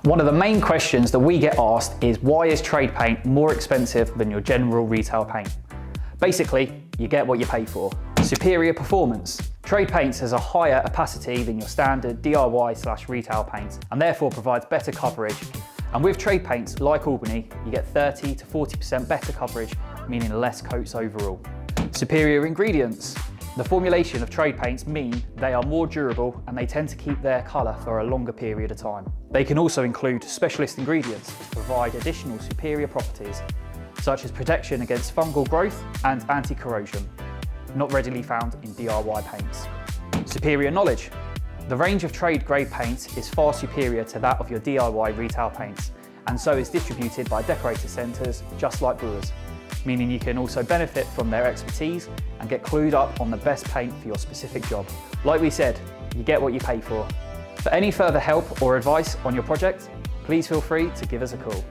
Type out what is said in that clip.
One of the main questions that we get asked is, why is trade paint more expensive than your general retail paint? Basically, you get what you pay for. Superior performance. Trade paints has a higher opacity than your standard DIY/retail paints and therefore provides better coverage. And with trade paints like Albany, you get 30 to 40% better coverage, meaning less coats overall. Superior ingredients. The formulation of trade paints mean they are more durable and they tend to keep their colour for a longer period of time. They can also include specialist ingredients to provide additional superior properties, such as protection against fungal growth and anti-corrosion, not readily found in DIY paints. Superior knowledge. The range of trade grade paints is far superior to that of your DIY retail paints, and so is distributed by decorator centres just like Brewers, meaning you can also benefit from their expertise and get clued up on the best paint for your specific job. Like we said, you get what you pay for. For any further help or advice on your project, please feel free to give us a call.